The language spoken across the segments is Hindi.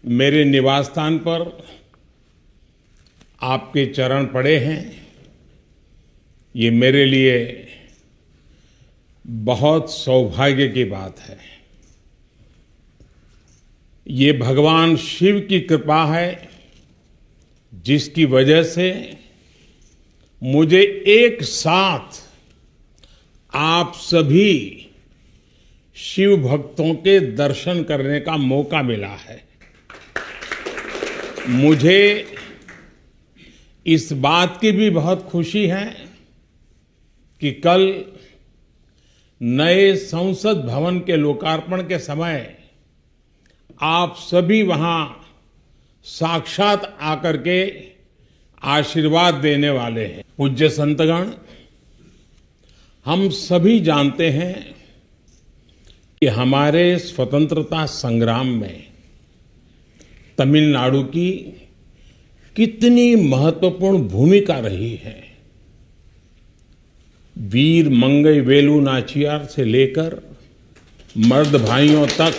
मेरे निवास स्थान पर आपके चरण पड़े हैं, ये मेरे लिए बहुत सौभाग्य की बात है। ये भगवान शिव की कृपा है जिसकी वजह से मुझे एक साथ आप सभी शिव भक्तों के दर्शन करने का मौका मिला है। मुझे इस बात की भी बहुत खुशी है कि कल नए संसद भवन के लोकार्पण के समय आप सभी वहां साक्षात आकर के आशीर्वाद देने वाले हैं। पूज्य संतगण, हम सभी जानते हैं कि हमारे स्वतंत्रता संग्राम में तमिलनाडु की कितनी महत्वपूर्ण भूमिका रही है। वीर मंगई वेलु नाचियार से लेकर मर्द भाइयों तक,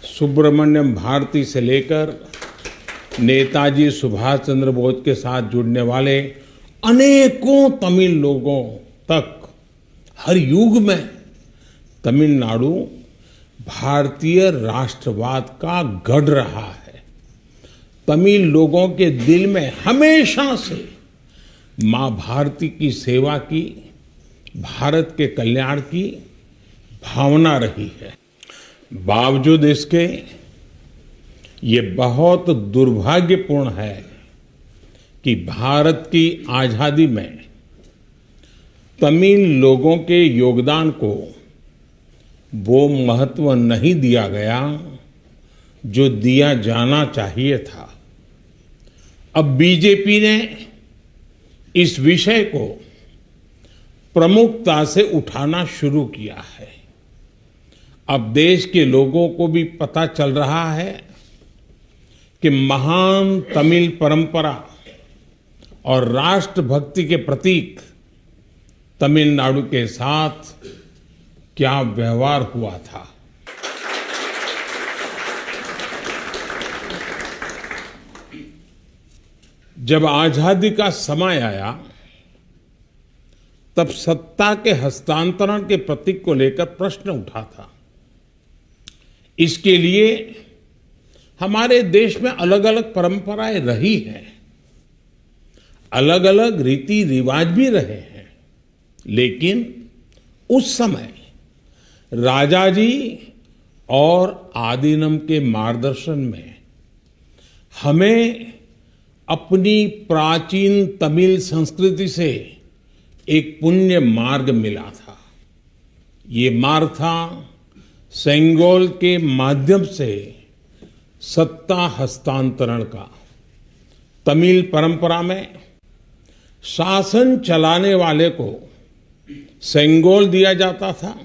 सुब्रमण्यम भारती से लेकर नेताजी सुभाष चंद्र बोस के साथ जुड़ने वाले अनेकों तमिल लोगों तक हर युग में तमिलनाडु भारतीय राष्ट्रवाद का गढ़ रहा है। तमिल लोगों के दिल में हमेशा से मां भारती की सेवा की, भारत के कल्याण की भावना रही है। बावजूद इसके ये बहुत दुर्भाग्यपूर्ण है कि भारत की आजादी में तमिल लोगों के योगदान को वो महत्व नहीं दिया गया जो दिया जाना चाहिए था। अब बीजेपी ने इस विषय को प्रमुखता से उठाना शुरू किया है। अब देश के लोगों को भी पता चल रहा है कि महान तमिल परंपरा और राष्ट्रभक्ति के प्रतीक तमिलनाडु के साथ क्या व्यवहार हुआ था। जब आजादी का समय आया तब सत्ता के हस्तांतरण के प्रतीक को लेकर प्रश्न उठा था। इसके लिए हमारे देश में अलग अलग परंपराएं रही हैं, अलग अलग रीति रिवाज भी रहे हैं, लेकिन उस समय राजाजी और आदीनम के मार्गदर्शन में हमें अपनी प्राचीन तमिल संस्कृति से एक पुण्य मार्ग मिला था। ये मार्ग था सेंगोल के माध्यम से सत्ता हस्तांतरण का। तमिल परंपरा में शासन चलाने वाले को सेंगोल दिया जाता था।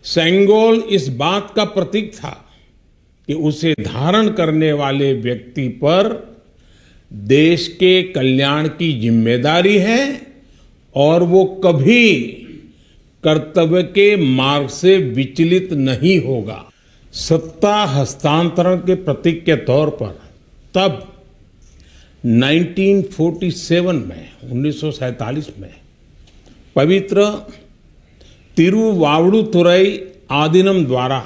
सेंगोल इस बात का प्रतीक था कि उसे धारण करने वाले व्यक्ति पर देश के कल्याण की जिम्मेदारी है और वो कभी कर्तव्य के मार्ग से विचलित नहीं होगा। सत्ता हस्तांतरण के प्रतीक के तौर पर तब 1947 में पवित्र तिरुवावड़ुतुरई आदीनम द्वारा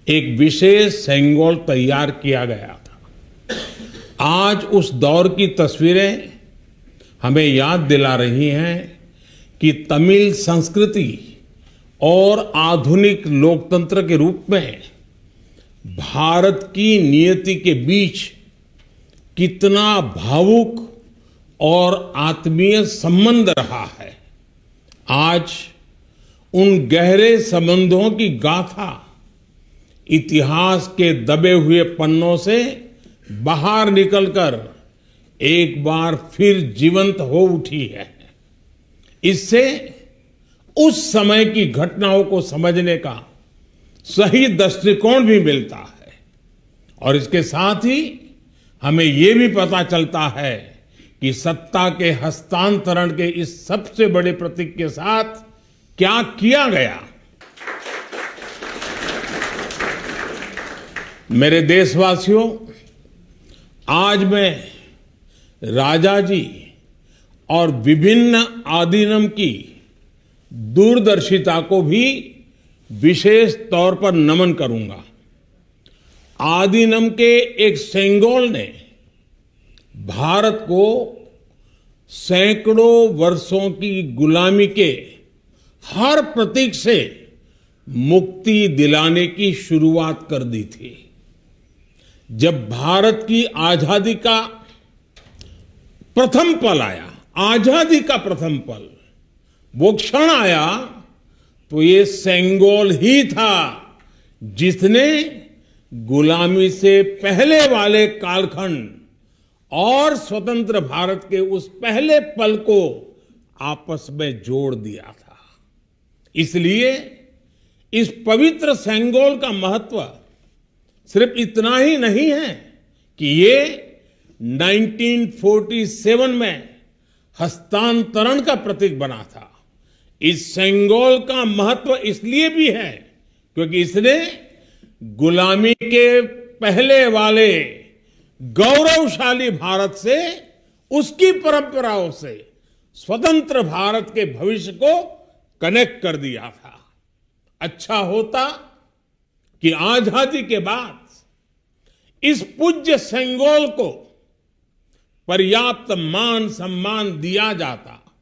एक विशेष सेंगोल तैयार किया गया था। आज उस दौर की तस्वीरें हमें याद दिला रही हैं कि तमिल संस्कृति और आधुनिक लोकतंत्र के रूप में भारत की नियति के बीच कितना भावुक और आत्मीय संबंध रहा है। आज उन गहरे संबंधों की गाथा इतिहास के दबे हुए पन्नों से बाहर निकलकर एक बार फिर जीवंत हो उठी है। इससे उस समय की घटनाओं को समझने का सही दृष्टिकोण भी मिलता है और इसके साथ ही हमें ये भी पता चलता है कि सत्ता के हस्तांतरण के इस सबसे बड़े प्रतीक के साथ क्या किया गया। मेरे देशवासियों, आज मैं राजा जी और विभिन्न आदीनम की दूरदर्शिता को भी विशेष तौर पर नमन करूंगा। आदीनम के एक सेंगोल ने भारत को सैकड़ों वर्षों की गुलामी के हर प्रतीक से मुक्ति दिलाने की शुरुआत कर दी थी। जब भारत की आजादी का प्रथम पल आया, आजादी का प्रथम पल, वो क्षण आया, तो ये सेंगोल ही था जिसने गुलामी से पहले वाले कालखंड और स्वतंत्र भारत के उस पहले पल को आपस में जोड़ दिया था। इसलिए इस पवित्र सेंगोल का महत्व सिर्फ इतना ही नहीं है कि ये 1947 में हस्तांतरण का प्रतीक बना था। इस सेंगोल का महत्व इसलिए भी है क्योंकि इसने गुलामी के पहले वाले गौरवशाली भारत से, उसकी परंपराओं से स्वतंत्र भारत के भविष्य को कनेक्ट कर दिया था। अच्छा होता कि आजादी के बाद इस पूज्य सेंगोल को पर्याप्त मान सम्मान दिया जाता,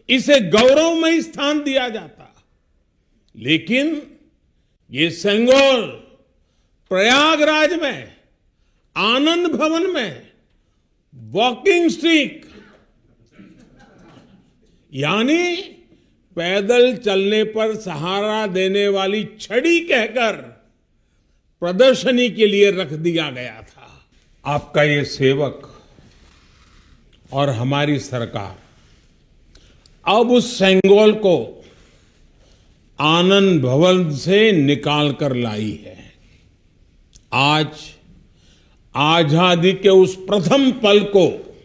इसे गौरवमय स्थान दिया जाता। लेकिन ये सेंगोल प्रयागराज में, आनंद भवन में वॉकिंग स्टिक यानी पैदल चलने पर सहारा देने वाली छड़ी कहकर प्रदर्शनी के लिए रख दिया गया था। आपका ये सेवक और हमारी सरकार अब उस सेंगोल को आनंद भवन से निकाल कर लाई है। आज आजादी के उस प्रथम पल को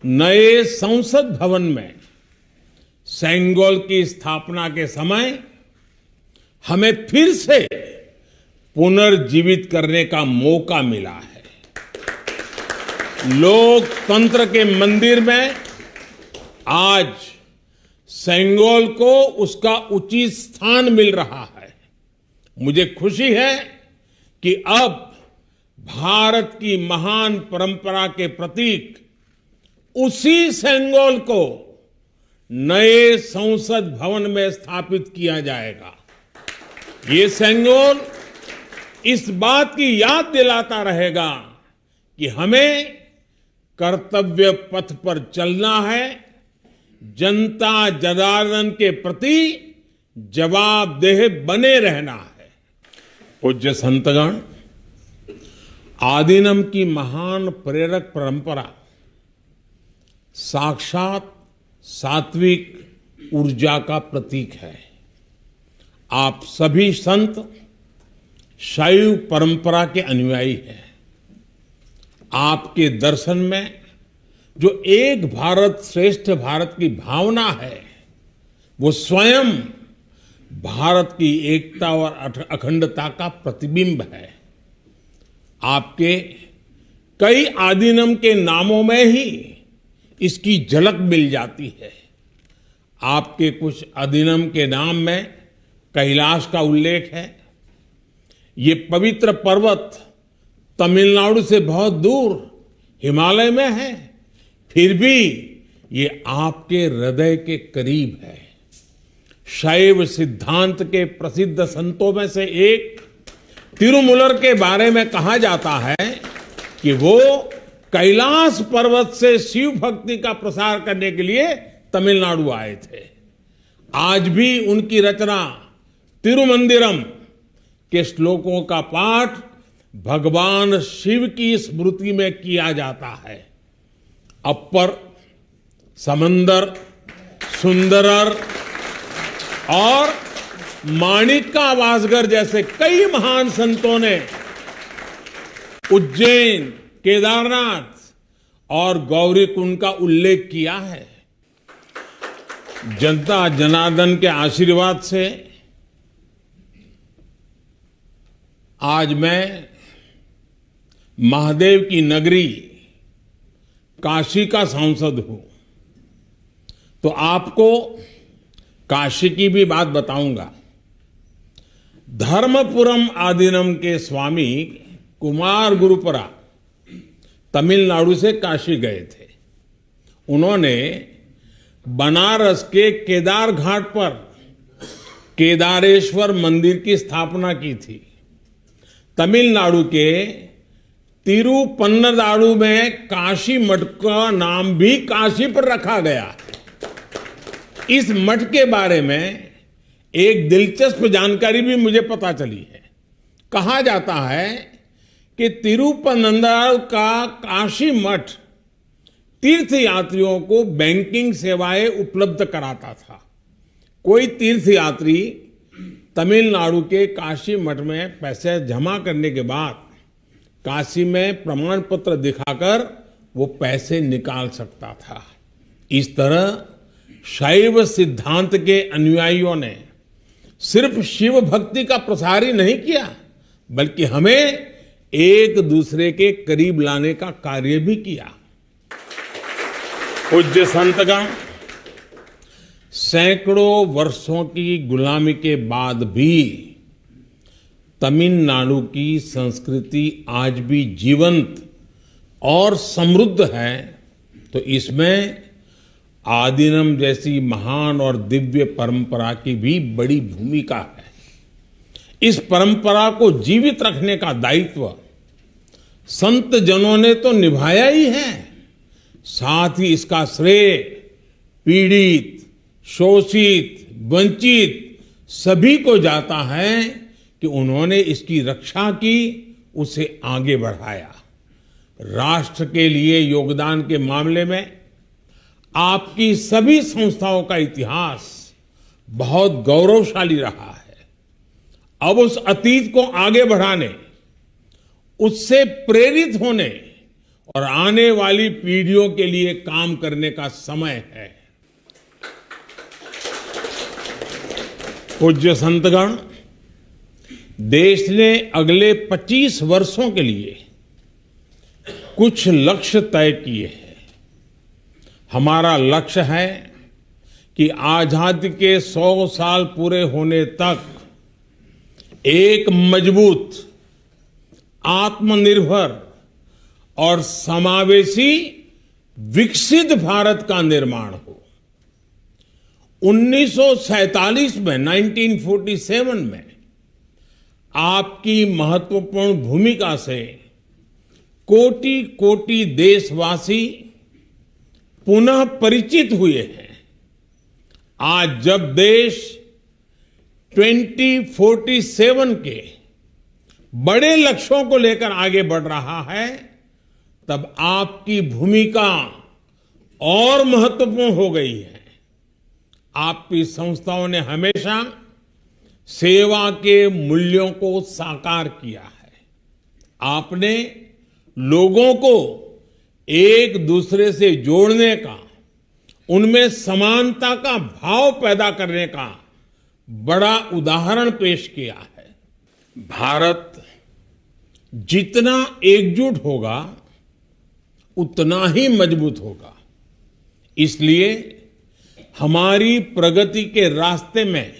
नए संसद भवन में सेंगोल की स्थापना के समय हमें फिर से पुनर्जीवित करने का मौका मिला है। लोकतंत्र के मंदिर में आज सेंगोल को उसका उचित स्थान मिल रहा है। मुझे खुशी है कि अब भारत की महान परंपरा के प्रतीक उसी सेंगोल को नए संसद भवन में स्थापित किया जाएगा। ये सेंगोल इस बात की याद दिलाता रहेगा कि हमें कर्तव्य पथ पर चलना है, जनता जनार्दन के प्रति जवाबदेह बने रहना है। पूज्य संतगण, आदीनम की महान प्रेरक परंपरा साक्षात सात्विक ऊर्जा का प्रतीक है। आप सभी संत शैव परंपरा के अनुयायी हैं। आपके दर्शन में जो एक भारत श्रेष्ठ भारत की भावना है, वो स्वयं भारत की एकता और अखंडता का प्रतिबिंब है। आपके कई आदीनम के नामों में ही इसकी झलक मिल जाती है। आपके कुछ आदीनम के नाम में कैलाश का उल्लेख है। ये पवित्र पर्वत तमिलनाडु से बहुत दूर हिमालय में है, फिर भी ये आपके हृदय के करीब है। शैव सिद्धांत के प्रसिद्ध संतों में से एक तिरुमूलर के बारे में कहा जाता है कि वो कैलाश पर्वत से शिव भक्ति का प्रसार करने के लिए तमिलनाडु आए थे। आज भी उनकी रचना तिरुमंदिरम के श्लोकों का पाठ भगवान शिव की स्मृति में किया जाता है। अपर, समंदर, सुंदरर और माणिका वासगर जैसे कई महान संतों ने उज्जैन, केदारनाथ और गौरीकुंड का उल्लेख किया है। जनता जनार्दन के आशीर्वाद से आज मैं महादेव की नगरी काशी का सांसद हूं, तो आपको काशी की भी बात बताऊंगा। धर्मपुरम आदीनम के स्वामी कुमार गुरुपरा तमिलनाडु से काशी गए थे। उन्होंने बनारस के केदार घाट पर केदारेश्वर मंदिर की स्थापना की थी। तमिलनाडु के तिरुपन्नदारु में काशी मठ का नाम भी काशी पर रखा गया। इस मठ के बारे में एक दिलचस्प जानकारी भी मुझे पता चली है। कहा जाता है कि तिरुपन्नदारु का काशी मठ तीर्थ यात्रियों को बैंकिंग सेवाएं उपलब्ध कराता था। कोई तीर्थ यात्री तमिलनाडु के काशी मठ में पैसे जमा करने के बाद काशी में प्रमाण पत्र दिखाकर वो पैसे निकाल सकता था। इस तरह शैव सिद्धांत के अनुयायियों ने सिर्फ शिव भक्ति का प्रसार ही नहीं किया, बल्कि हमें एक दूसरे के करीब लाने का कार्य भी किया। पूज्य संतगण, सैकड़ों वर्षों की गुलामी के बाद भी तमिलनाडु की संस्कृति आज भी जीवंत और समृद्ध है, तो इसमें आदीनम जैसी महान और दिव्य परंपरा की भी बड़ी भूमिका है। इस परंपरा को जीवित रखने का दायित्व संत जनों ने तो निभाया ही है, साथ ही इसका श्रेय पीड़ित, शोषित, वंचित सभी को जाता है कि उन्होंने इसकी रक्षा की, उसे आगे बढ़ाया। राष्ट्र के लिए योगदान के मामले में आपकी सभी संस्थाओं का इतिहास बहुत गौरवशाली रहा है। अब उस अतीत को आगे बढ़ाने, उससे प्रेरित होने और आने वाली पीढ़ियों के लिए काम करने का समय है। पूज्य संतगण, देश ने अगले 25 वर्षों के लिए कुछ लक्ष्य तय किए हैं। हमारा लक्ष्य है कि आजादी के 100 साल पूरे होने तक एक मजबूत, आत्मनिर्भर और समावेशी विकसित भारत का निर्माण हो। 1947 में 1947 में आपकी महत्वपूर्ण भूमिका से कोटि कोटि देशवासी पुनः परिचित हुए हैं। आज जब देश 2047 के बड़े लक्ष्यों को लेकर आगे बढ़ रहा है, तब आपकी भूमिका और महत्वपूर्ण हो गई है। आपकी संस्थाओं ने हमेशा सेवा के मूल्यों को साकार किया है। आपने लोगों को एक दूसरे से जोड़ने का, उनमें समानता का भाव पैदा करने का बड़ा उदाहरण पेश किया है। भारत जितना एकजुट होगा उतना ही मजबूत होगा। इसलिए हमारी प्रगति के रास्ते में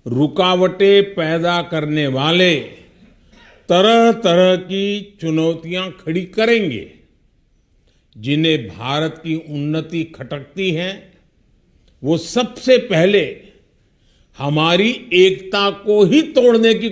रुकावटें पैदा करने वाले तरह तरह की चुनौतियां खड़ी करेंगे। जिन्हें भारत की उन्नति खटकती है, वो सबसे पहले हमारी एकता को ही तोड़ने की